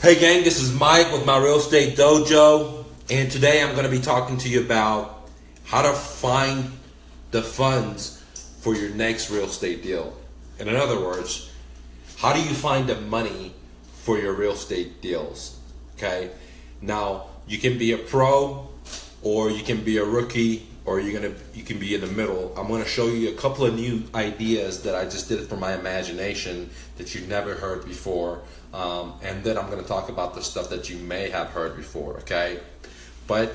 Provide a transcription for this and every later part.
Hey gang, this is Mike with my Real Estate Dojo, and today I'm going to be talking to you about how to find the funds for your next real estate deal. And in other words, how do you find the money for your real estate deals? Okay, now you can be a pro, or you can be a rookie, or you can be in the middle. I'm going to show you a couple of new ideas that I just did from my imagination that you've never heard before. And then I'm going to talk about the stuff that you may have heard before, okay? But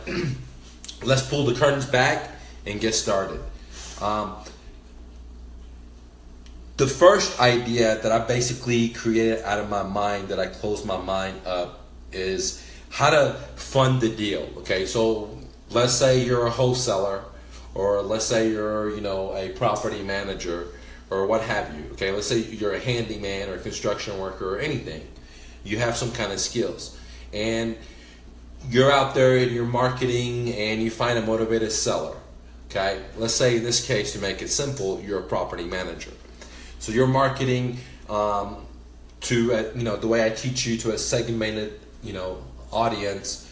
let's pull the curtains back and get started. The first idea that I basically created out of my mind, that I closed my mind up, is how to fund the deal, okay? So let's say you're a wholesaler, or let's say you're, a property manager, or what have you, okay? Let's say you're a handyman or a construction worker or anything. You have some kind of skills, and you're out there and you're marketing and you find a motivated seller, okay? Let's say in this case, to make it simple, you're a property manager. So you're marketing to, the way I teach you, to a segmented, audience,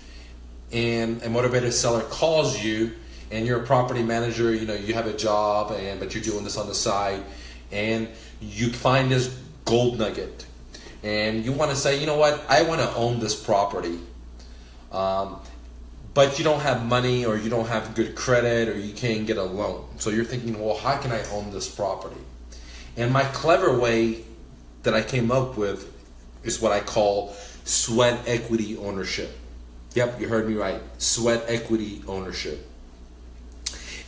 and a motivated seller calls you, and you're a property manager, you have a job, but you're doing this on the side, and you find this gold nugget, and you want to say, you know what, I want to own this property, but you don't have money, or you don't have good credit, or you can't get a loan. So you're thinking, well, how can I own this property? And my clever way that I came up with is what I call sweat equity ownership. Yep, you heard me right. Sweat equity ownership.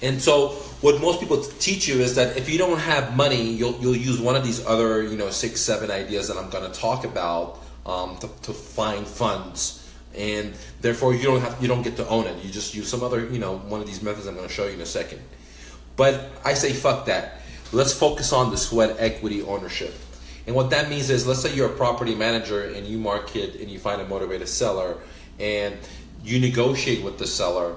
And so what most people teach you is that if you don't have money, you'll use one of these other 6, 7 ideas that I'm going to talk about to find funds, and therefore you don't get to own it. You just use some other one of these methods I'm going to show you in a second. But I say fuck that. Let's focus on the sweat equity ownership. And what that means is, let's say you're a property manager and you market and you find a motivated seller, and you negotiate with the seller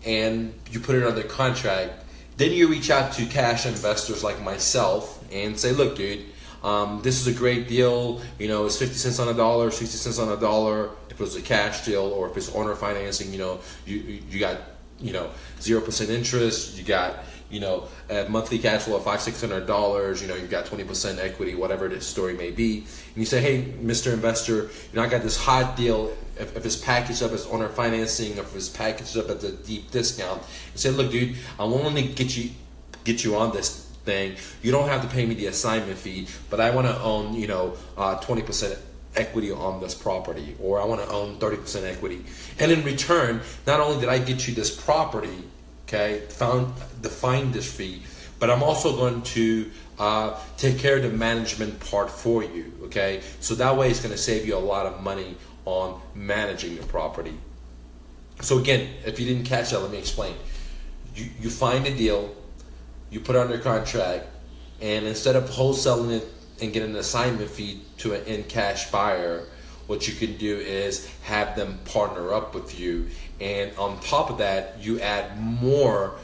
and you put it under contract. Then you reach out to cash investors like myself and say, look, dude, this is a great deal. It's 50 cents on a dollar, 60 cents on a dollar. If it was a cash deal, or if it's owner financing, you got 0% interest. You got a monthly cash flow of $500-$600. You got 20% equity, whatever the story may be. And you say, hey, Mr. Investor, I got this hot deal. If it's packaged up as owner financing, or if it's packaged up at a deep discount, and say, look, dude, I'm willing to get you on this thing. You don't have to pay me the assignment fee, but I want to own 20% equity on this property, or I want to own 30% equity. And in return, not only did I get you this property, okay, define this fee, but I'm also going to take care of the management part for you, okay? So that way it's going to save you a lot of money on managing the property. So again, if you didn't catch that, let me explain. You find a deal, you put it under contract, and instead of wholesaling it and getting an assignment fee to an in-cash buyer, what you can do is have them partner up with you, and on top of that, you add more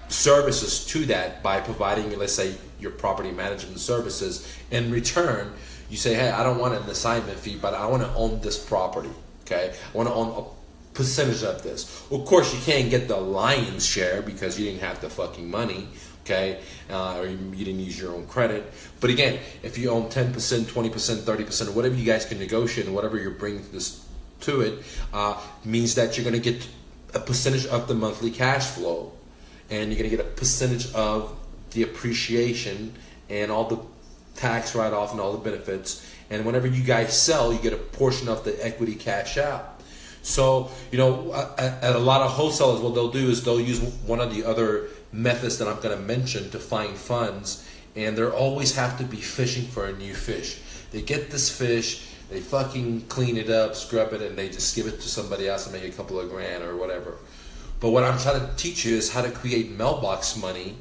services to that by providing, let's say, your property management services. In return, you say, hey, I don't want an assignment fee, but I want to own this property, okay? I want to own a percentage of this. Of course, you can't get the lion's share because you didn't have the fucking money, okay? Or you didn't use your own credit. But again, if you own 10%, 20%, 30%, whatever you guys can negotiate, and whatever you're bringing to it, means that you're going to get a percentage of the monthly cash flow, and you're going to get a percentage of the appreciation and all the tax write-off and all the benefits. And whenever you guys sell, you get a portion of the equity cash out. So, at a lot of wholesalers, what they'll do is they'll use one of the other methods that I'm going to mention to find funds, and they always have to be fishing for a new fish. They get this fish, they fucking clean it up, scrub it, and they just give it to somebody else and make a couple of grand or whatever. But what I'm trying to teach you is how to create mailbox money,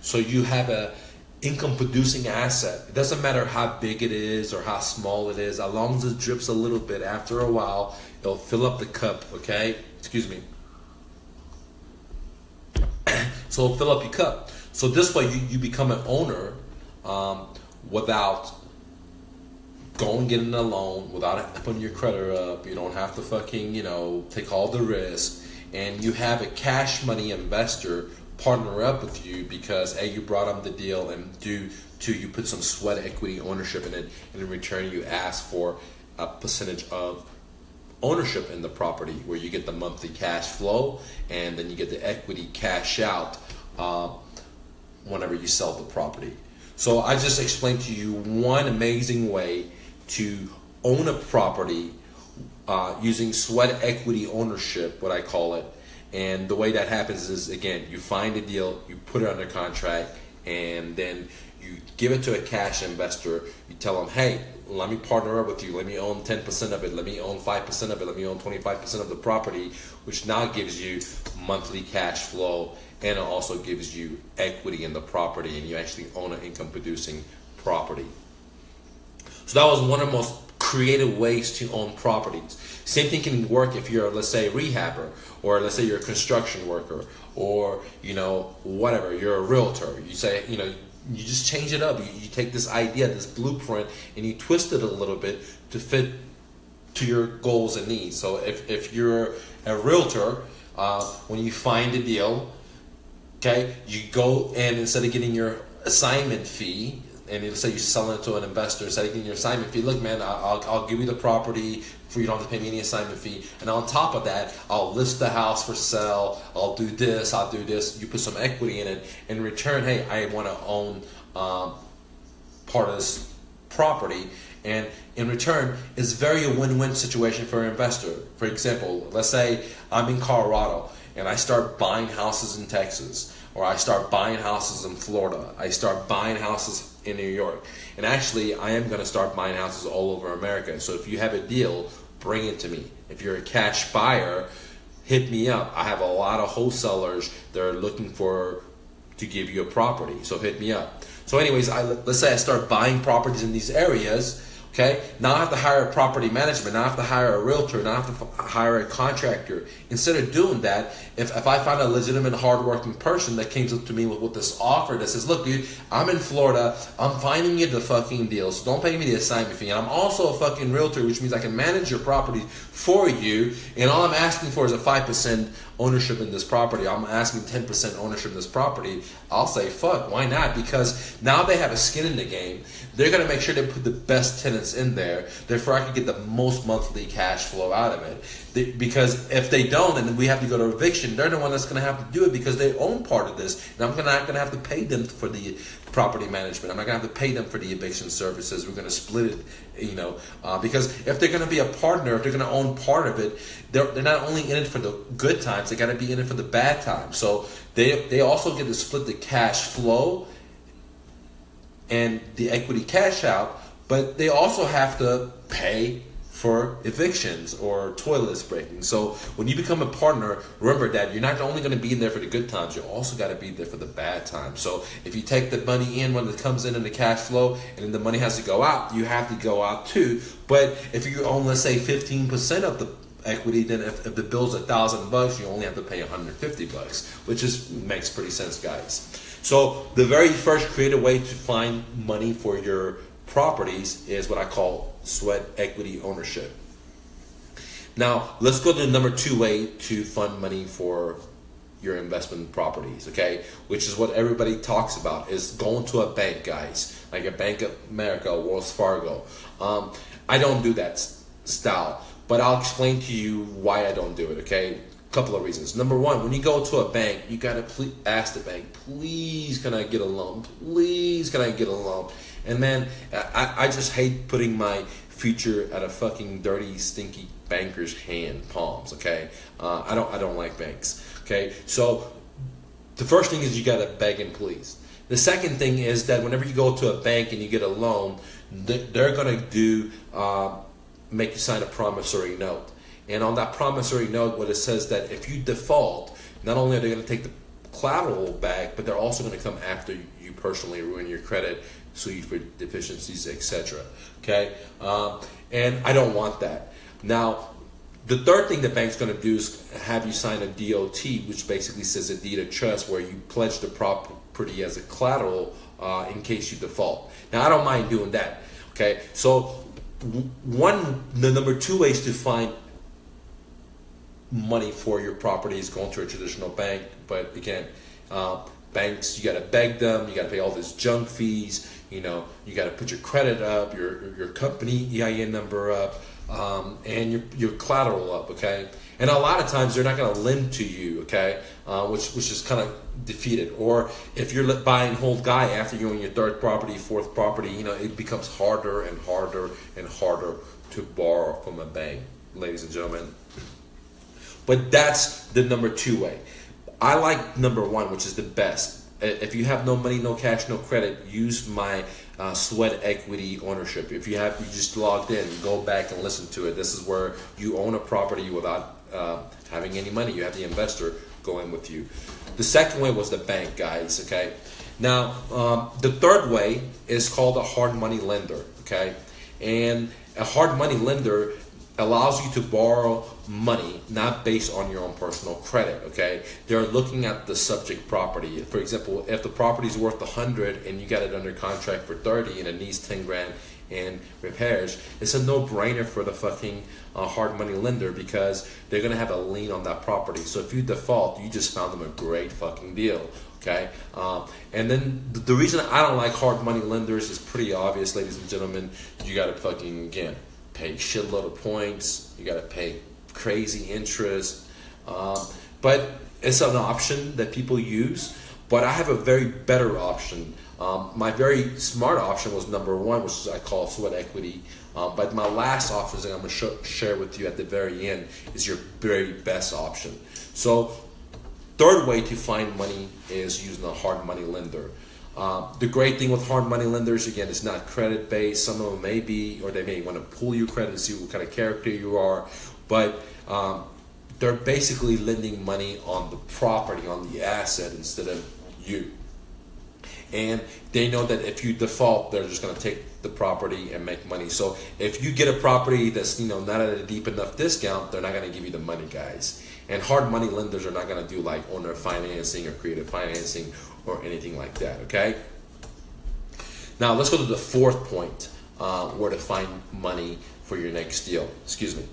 so you have a income producing asset. It doesn't matter how big it is or how small it is, as long as it drips a little bit. After a while, it'll fill up the cup, okay? Excuse me. So it'll fill up your cup. So this way you become an owner without go and get in a loan without putting your credit up. You don't have to fucking, take all the risk. And you have a cash money investor partner up with you because A, you brought them the deal, and two, you put some sweat equity ownership in it, and in return you ask for a percentage of ownership in the property where you get the monthly cash flow, and then you get the equity cash out whenever you sell the property. So I just explained to you one amazing way to own a property using sweat equity ownership, what I call it. And the way that happens is, again, you find a deal, you put it under contract, and then you give it to a cash investor. You tell them, hey, let me partner up with you. Let me own 10% of it. Let me own 5% of it. Let me own 25% of the property, which now gives you monthly cash flow, and it also gives you equity in the property, and you actually own an income producing property. So that was one of the most creative ways to own properties. Same thing can work if you're, let's say, a rehabber, or let's say you're a construction worker, or whatever, you're a realtor. You say, you just change it up. You take this idea, this blueprint, and you twist it a little bit to fit to your goals and needs. So if you're a realtor, when you find a deal, okay, you go and instead of getting your assignment fee, and let's say you're selling it to an investor, instead of getting your assignment fee, look, man, I'll give you the property for you don't have to pay me any assignment fee, and on top of that, I'll list the house for sale, I'll do this, you put some equity in it, in return, hey, I want to own part of this property, and in return, it's very a win-win situation for an investor. For example, let's say I'm in Colorado, and I start buying houses in Texas, or I start buying houses in Florida, I start buying houses in New York, and actually I am going to start buying houses all over America. So if you have a deal, bring it to me. If you're a cash buyer, hit me up. I have a lot of wholesalers that are looking to give you a property, so hit me up. So anyways, let's say I start buying properties in these areas. Okay, now I have to hire a property management, now I have to hire a realtor, now I have to hire a contractor. Instead of doing that, if I find a legitimate, hardworking person that came up to me with this offer that says, look, dude, I'm in Florida, I'm finding you the fucking deal, so don't pay me the assignment fee. And I'm also a fucking realtor, which means I can manage your property for you, and all I'm asking for is a 5% ownership in this property. I'm asking 10% ownership in this property. I'll say, fuck, why not? Because now they have a skin in the game. They're going to make sure they put the best tenants in there. Therefore, I can get the most monthly cash flow out of it. Because if they don't, and we have to go to eviction, they're the one that's going to have to do it because they own part of this. And I'm not going to have to pay them for the property management. I'm not going to have to pay them for the eviction services. We're going to split it, because if they're going to be a partner, if they're going to own part of it, they're not only in it for the good times, they got to be in it for the bad times. So they also get to split the cash flow and the equity cash out, but they also have to pay for evictions or toilets breaking. So when you become a partner, remember that you're not only going to be in there for the good times, you also got to be there for the bad times. So if you take the money in when it comes in the cash flow, and then the money has to go out, you have to go out too. But if you own, let's say, 15% of the equity, then if the bill's $1,000, you only have to pay $150, which makes pretty sense, guys. So the very first creative way to find money for your properties is what I call sweat equity ownership. Now, let's go to the number 2 way to fund money for your investment properties, okay? Which is what everybody talks about, is going to a bank, guys, like a Bank of America, Wells Fargo. I don't do that style, but I'll explain to you why I don't do it, okay? Couple of reasons. Number 1, when you go to a bank, you gotta ask the bank, please can I get a loan? Please can I get a loan? And man, I just hate putting my future at a fucking dirty, stinky banker's palms. Okay, I don't like banks. Okay, so the first thing is you gotta beg and please. The second thing is that whenever you go to a bank and you get a loan, they're gonna make you sign a promissory note. And on that promissory note, what it says that if you default, not only are they going to take the collateral back, but they're also going to come after you personally, ruin your credit, sue you for deficiencies, etc. Okay, and I don't want that. Now, the third thing the bank's going to do is have you sign a DOT, which basically says a deed of trust, where you pledge the property as a collateral in case you default. Now, I don't mind doing that. Okay, so the number two ways to find money for your property is going to a traditional bank. But again, banks, you got to beg them, you got to pay all these junk fees, you got to put your credit up, your company EIN number up, and your collateral up, okay? And a lot of times they're not going to lend to you, okay? Which is kind of defeated. Or if you're buy and hold guy after you own your third property, fourth property, it becomes harder and harder and harder to borrow from a bank, ladies and gentlemen. But that's the number two way. I like number one, which is the best. If you have no money, no cash, no credit, use my sweat equity ownership. If you just logged in, go back and listen to it. This is where you own a property without having any money. You have the investor go in with you. The second way was the bank, guys, okay? Now, the third way is called a hard money lender, okay? And a hard money lender allows you to borrow money not based on your own personal credit, okay? They're looking at the subject property. For example, if the property is worth 100 and you got it under contract for 30 and it needs 10 grand in repairs, it's a no-brainer for the fucking hard money lender, because they're gonna have a lien on that property. So if you default, you just found them a great fucking deal, okay? And then the reason I don't like hard money lenders is pretty obvious, ladies and gentlemen. You gotta fucking, again, pay shitload of points, you gotta pay crazy interest, but it's an option that people use. But I have a very better option. My very smart option was number one, which is I call sweat equity. But my last option that I'm going to share with you at the very end is your very best option. So third way to find money is using a hard money lender. The great thing with hard money lenders, again, it's not credit based. Some of them may be, or they may want to pull your credit to see what kind of character you are. But they're basically lending money on the property, on the asset, instead of you. And they know that if you default, they're just going to take the property and make money. So if you get a property that's not at a deep enough discount, they're not going to give you the money, guys. And hard money lenders are not going to do like owner financing or creative financing or anything like that, okay? Now let's go to the fourth point, where to find money for your next deal. Excuse me.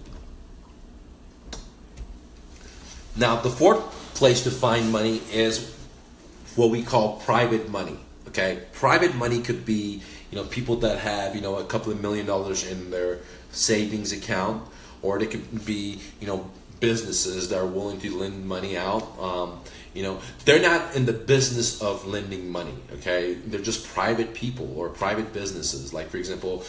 Now the fourth place to find money is what we call private money, okay? Private money could be, people that have, a couple of $1 million in their savings account, or they could be, businesses that are willing to lend money out. They're not in the business of lending money, okay? They're just private people or private businesses. Like, for example,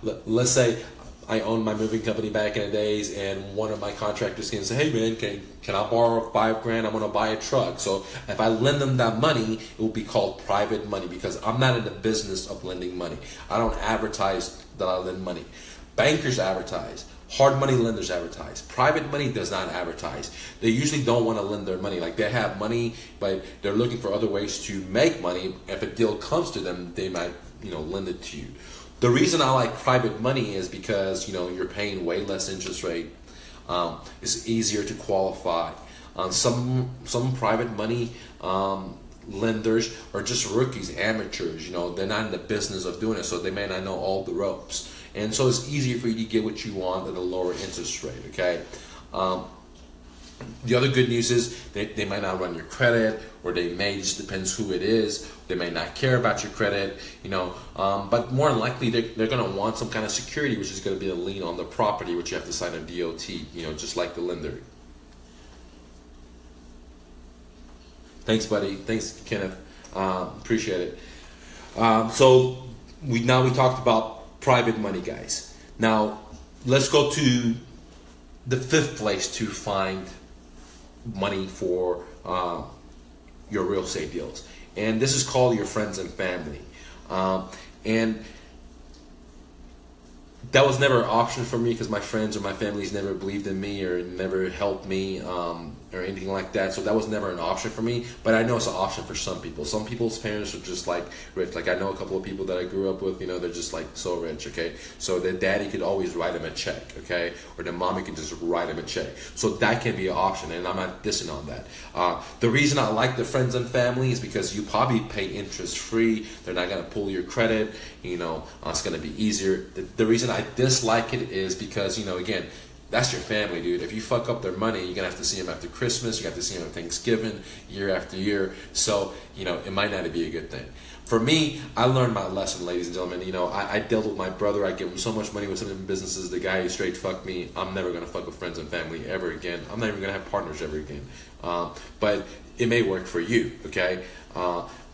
let's say I owned my moving company back in the days, and one of my contractors came and said, "Hey man, can I borrow $5 grand? I'm gonna buy a truck." So if I lend them that money, it will be called private money, because I'm not in the business of lending money. I don't advertise that I lend money. Bankers advertise. Hard money lenders advertise. Private money does not advertise. They usually don't want to lend their money. Like, they have money, but they're looking for other ways to make money. If a deal comes to them, they might, lend it to you. The reason I like private money is because, you're paying way less interest rate. It's easier to qualify. Some private money lenders are just rookies, amateurs. They're not in the business of doing it, so they may not know all the ropes. And so it's easier for you to get what you want at a lower interest rate, okay? The other good news is they might not run your credit, or they may, just depends who it is, they may not care about your credit, but more than likely they're going to want some kind of security, which is going to be a lien on the property, which you have to sign a DOT, just like the lender. Thanks, buddy. Thanks, Kenneth. Appreciate it. So we talked about private money, guys. Now let's go to the fifth place to find money for your real estate deals, and this is called your friends and family. And that was never an option for me, because my friends or my families never believed in me or never helped me, or or anything like that. So that was never an option for me. But I know it's an option for some people. Some people's parents are just like rich. Like I know a couple of people that I grew up with. You know, they're just like so rich. Okay, so their daddy could always write them a check. Okay, or their mommy could just write them a check. So that can be an option, and I'm not dissing on that. The reason I like the friends and family is because you probably pay interest free. They're not gonna pull your credit. You know, it's gonna be easier. The reason I dislike it is because, you know, again, that's your family, dude. If you fuck up their money, you're gonna have to see them after Christmas. You have to see them on Thanksgiving, year after year. So, you know, it might not be a good thing. For me, I learned my lesson, ladies and gentlemen. You know, I dealt with my brother. I give him so much money with some of the businesses. The guy who straight fucked me. I'm never gonna fuck with friends and family ever again. I'm not even gonna have partners ever again. But it may work for you, okay?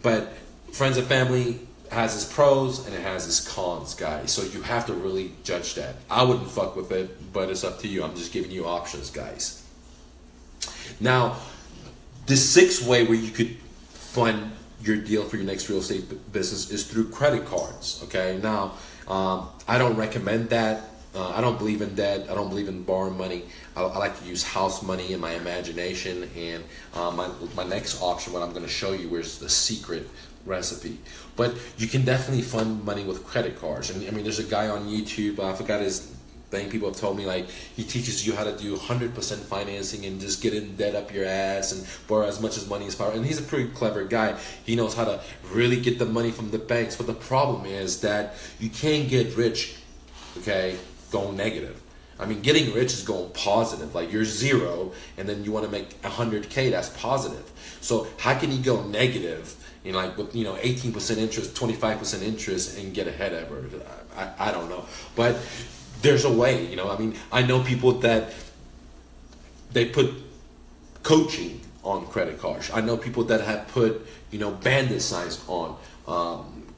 But friends and family has its pros and it has its cons, guys. So you have to really judge that. I wouldn't fuck with it, but it's up to you. I'm just giving you options, guys. Now, the sixth way where you could fund your deal for your next real estate business is through credit cards. Okay. Now, I don't recommend that. I don't believe in debt. I don't believe in borrowing money. I like to use house money in my imagination. And my next option, what I'm going to show you, is the secret recipe. But you can definitely fund money with credit cards. And I mean, there's a guy on YouTube, I forgot his thing. People have told me, like, he teaches you how to do 100% financing and just get in debt up your ass and borrow as much as money as possible. And he's a pretty clever guy. He knows how to really get the money from the banks. But the problem is that you can't get rich, okay, going negative. I mean, getting rich is going positive. Like, you're zero and then you want to make 100K, that's positive. So how can you go negative, you know, like with, you know, 18% interest, 25% interest and get ahead ever? I don't know. But there's a way, you know. I mean, I know people that they put coaching on credit cards. I know people that have put, you know, bandit signs on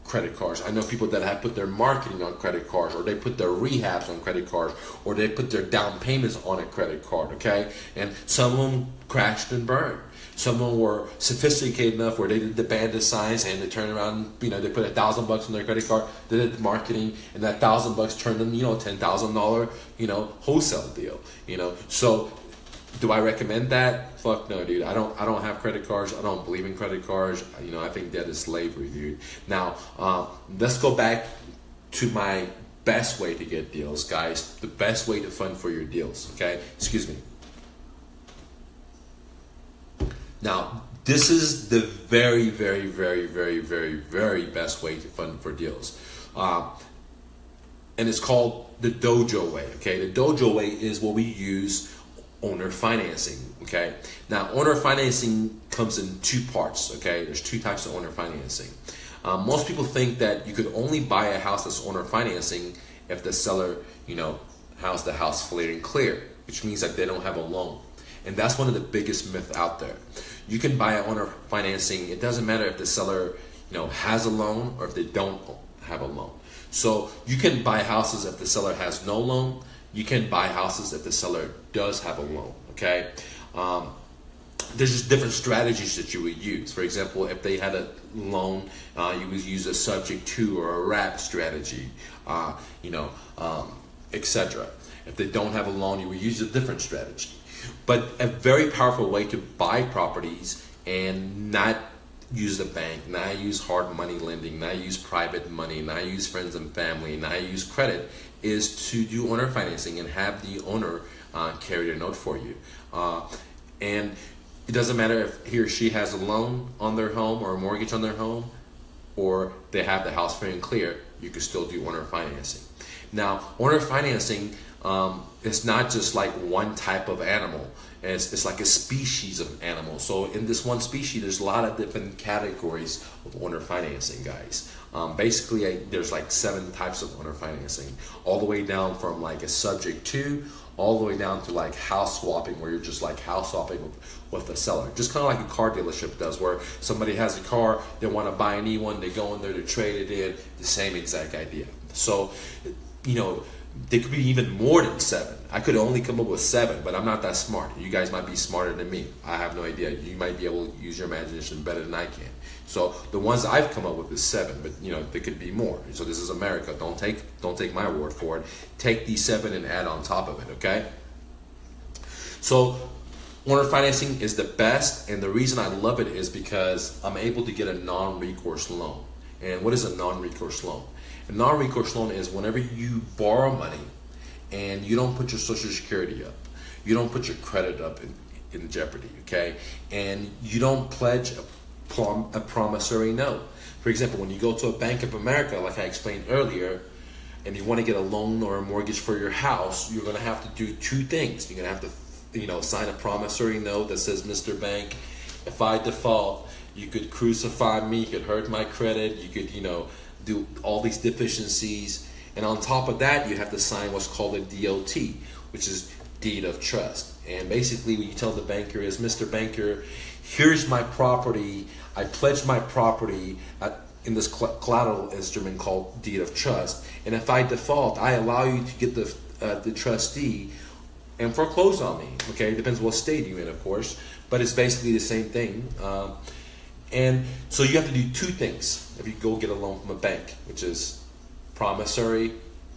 credit cards. I know people that have put their marketing on credit cards, or they put their rehabs on credit cards, or they put their down payments on a credit card, okay? And some of them crashed and burned. Some of them were sophisticated enough where they did the bandit signs and they turned around, you know, they put $1,000 on their credit card, they did the marketing, and that $1,000 turned them, you know, $10,000, you know, wholesale deal, you know. So do I recommend that? Fuck no, dude. I don't have credit cards. I don't believe in credit cards. You know, I think that is slavery, dude. Now, let's go back to my best way to get deals, guys. The best way to fund for your deals, okay? Excuse me. Now, this is the very, very, very, very, very, very best way to fund for deals. And it's called the Dojo way, okay? The Dojo way is what we use owner financing, okay? Now, owner financing comes in two parts, okay? There's two types of owner financing. Most people think that you could only buy a house that's owner financing if the seller, you know, has the house free and clear, which means that they don't have a loan. And that's one of the biggest myths out there. You can buy an owner financing. It doesn't matter if the seller, you know, has a loan or if they don't have a loan. So you can buy houses if the seller has no loan. You can buy houses if the seller does have a loan, okay? There's just different strategies that you would use. For example, if they had a loan, you would use a subject to or a wrap strategy, you know, etc. If they don't have a loan, you would use a different strategy. But a very powerful way to buy properties and not use the bank, not use hard money lending, not use private money, not use friends and family, not use credit, is to do owner financing and have the owner carry a note for you. And it doesn't matter if he or she has a loan on their home or a mortgage on their home, or they have the house free and clear, you can still do owner financing. Now, owner financing, it's not just like one type of animal. It's like a species of animal. So in this one species, there's a lot of different categories of owner financing, guys. Basically, there's like 7 types of owner financing, all the way down from like a subject to, all the way down to like house swapping, where you're just like house swapping with the seller. Just kind of like a car dealership does, where somebody has a car, they want to buy a new one, they go in there to trade it in, the same exact idea. So, you know, there could be even more than 7. I could only come up with 7, but I'm not that smart. You guys might be smarter than me. I have no idea. You might be able to use your imagination better than I can. So the ones I've come up with is 7, but you know, there could be more. So this is America. Don't take my word for it. Take these 7 and add on top of it, okay? So Owner financing is the best, and the reason I love it is because I'm able to get a non-recourse loan. And what is a non-recourse loan? A non-recourse loan is whenever you borrow money and you don't put your Social Security up, you don't put your credit up in jeopardy, okay? And you don't pledge a promissory note. For example, when you go to a Bank of America, like I explained earlier, and you want to get a loan or a mortgage for your house, you're going to have to do two things. You're going to have to, sign a promissory note that says, Mr. Bank, if I default, you could crucify me, you could hurt my credit, you could, do all these deficiencies. And on top of that, you have to sign what's called a DOT, which is deed of trust. And basically what you tell the banker is, Mr. Banker, here's my property. I pledged my property in this collateral instrument called deed of trust. And if I default, I allow you to get the trustee and foreclose on me. Okay, it depends what state you're in, of course, but it's basically the same thing. And so you have to do two things if you go get a loan from a bank, which is promissory,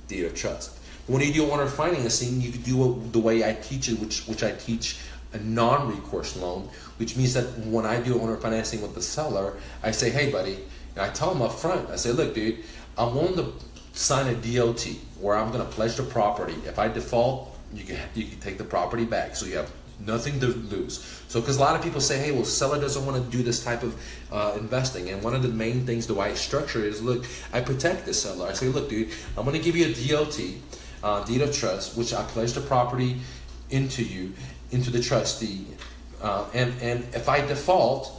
deed of trust. When you do owner financing, you can do it the way I teach it, which I teach a non-recourse loan, which means that when I do owner financing with the seller, I say, hey buddy, and I tell them up front, I say, look dude, I'm willing to sign a DOT where I'm going to pledge the property. If I default, you can take the property back, so you have nothing to lose. So because a lot of people say, hey, well, seller doesn't want to do this type of investing, and one of the main things the way I structure it is, look, I protect the seller. I say, look dude, I'm going to give you a DOT, deed of trust, which I pledge the property into the trustee, and if I default,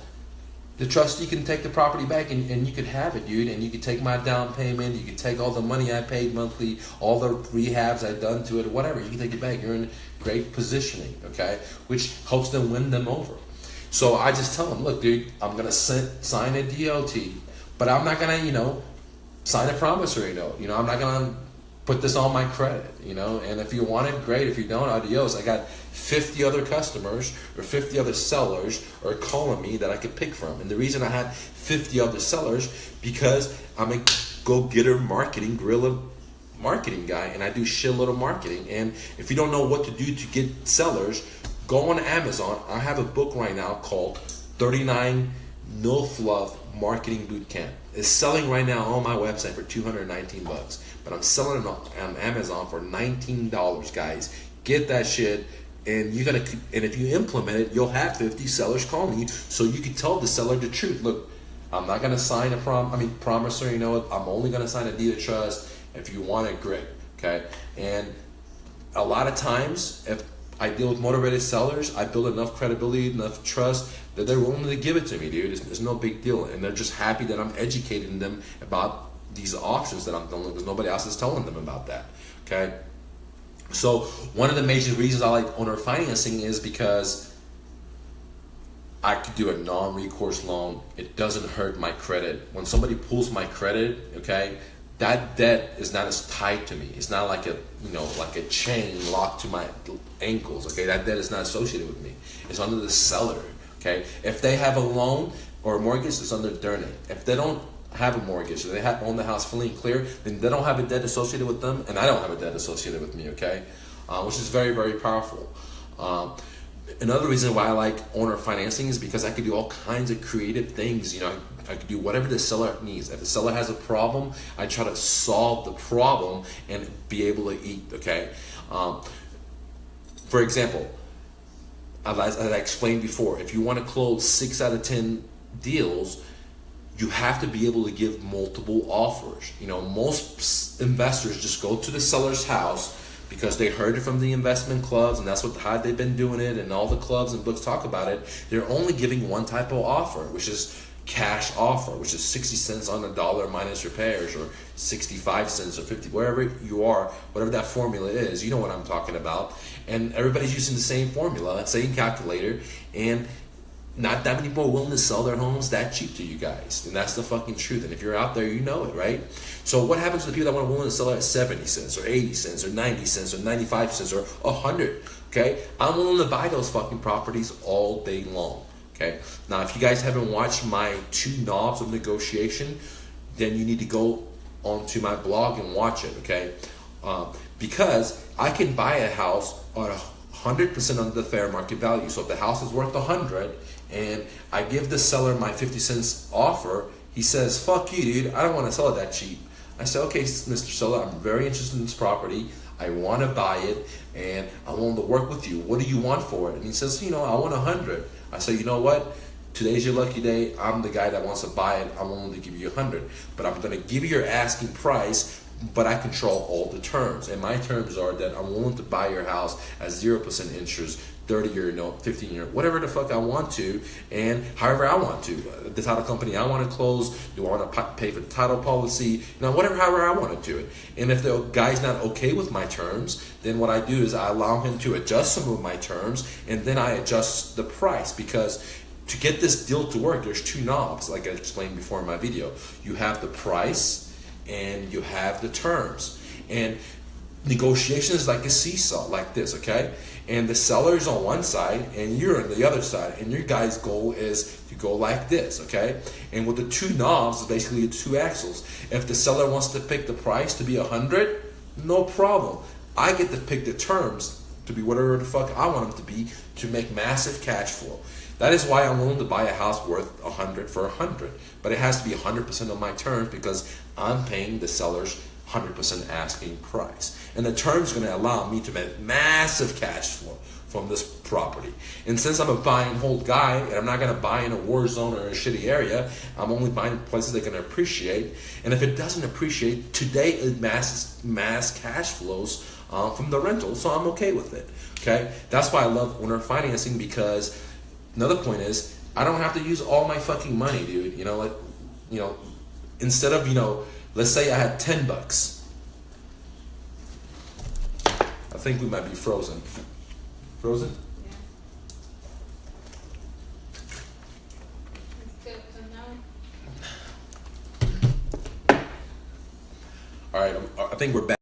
the trustee can take the property back, and you could have it, dude, and you could take my down payment, you could take all the money I paid monthly, all the rehabs I've done to it, or whatever, you can take it back. You're in great positioning, okay, which helps them win them over. So I just tell them, look dude, I'm going to sign a DOT, but I'm not going to, sign a promissory note. I'm not going to put this on my credit, and if you want it, great. If you don't, adios. I got 50 other customers or 50 other sellers are calling me that I could pick from. And the reason I had 50 other sellers, because I'm a go-getter guerrilla marketing guy, and I do shitload of marketing. And if you don't know what to do to get sellers, go on Amazon. I have a book right now called 39 No Fluff Marketing Bootcamp. It's selling right now on my website for $219, but I'm selling it on Amazon for $19, guys. Get that shit, and if you implement it, you'll have 50 sellers calling you, so you can tell the seller the truth. Look, I'm not gonna sign a promissory note. I'm only gonna sign a deed of trust. If you want it, great. Okay, and a lot of times, if I deal with motivated sellers, I build enough credibility, enough trust that they're willing to give it to me, dude. It's no big deal. And they're just happy that I'm educating them about these options that I'm doing, because nobody else is telling them about that, okay? So one of the major reasons I like owner financing is because I could do a non-recourse loan. It doesn't hurt my credit. When somebody pulls my credit, okay, that debt is not as tied to me. It's not like a chain locked to my ankles. Okay, that debt is not associated with me. It's under the seller. Okay, if they have a loan or a mortgage, it's under their name. If they don't have a mortgage, or they own the house fully and clear, then they don't have a debt associated with them, and I don't have a debt associated with me. Okay, which is very, very powerful. Another reason why I like owner financing is because I could do all kinds of creative things. I could do whatever the seller needs. If the seller has a problem, I try to solve the problem and be able to eat, okay? For example, as I explained before, if you want to close 6 out of 10 deals, you have to be able to give multiple offers. Most investors just go to the seller's house because they heard it from the investment clubs, and that's how they've been doing it, and all the clubs and books talk about it. They're only giving one type of offer, which is cash offer, which is 60 cents on the dollar minus repairs, or 65 cents or 50, wherever you are, whatever that formula is, you know what I'm talking about. And everybody's using the same formula, same calculator, and not that many people are willing to sell their homes that cheap to you guys. And that's the fucking truth. And if you're out there, you know it, right? So what happens to the people that are willing to sell it at 70 cents or 80 cents or 90 cents or 95 cents or 100, okay? I'm willing to buy those fucking properties all day long. Okay. Now, if you guys haven't watched my 2 knobs of negotiation, then you need to go onto my blog and watch it. Okay, because I can buy a house at 100% under the fair market value. So if the house is worth 100 and I give the seller my 50 cents offer, he says, fuck you, dude, I don't want to sell it that cheap. I say, okay, Mr. Seller, I'm very interested in this property. I want to buy it and I want to work with you. What do you want for it? And he says, I want 100. I say, you know what? Today's your lucky day. I'm the guy that wants to buy it. I'm willing to give you 100. But I'm going to give you your asking price, but I control all the terms. And my terms are that I'm willing to buy your house at 0% interest, 30-year note, 15-year, whatever the fuck I want to, and however I want to. The title company I want to close, do I want to pay for the title policy, however I want to do it. And if the guy's not okay with my terms, then what I do is I allow him to adjust some of my terms, and then I adjust the price, because to get this deal to work, there's two knobs, like I explained before in my video. You have the price, and you have the terms. And negotiation is like a seesaw, like this, okay? And the seller is on one side, and you're on the other side, and your guy's goal is to go like this, okay? And with the two knobs, it's basically two axles. If the seller wants to pick the price to be 100, no problem. I get to pick the terms to be whatever the fuck I want them to be to make massive cash flow. That is why I'm willing to buy a house worth 100 for 100. But it has to be 100% of my terms, because I'm paying the seller's 100% asking price. And the terms are going to allow me to make massive cash flow from this property. And since I'm a buy and hold guy, and I'm not going to buy in a war zone or a shitty area, I'm only buying in places that are going to appreciate. And if it doesn't appreciate, today it mass cash flows from the rental, so I'm okay with it. Okay, that's why I love owner financing, because another point is I don't have to use all my fucking money, dude. Instead of let's say I had $10. I think we might be frozen. Frozen? Yeah. It's good for now. All right, I think we're back.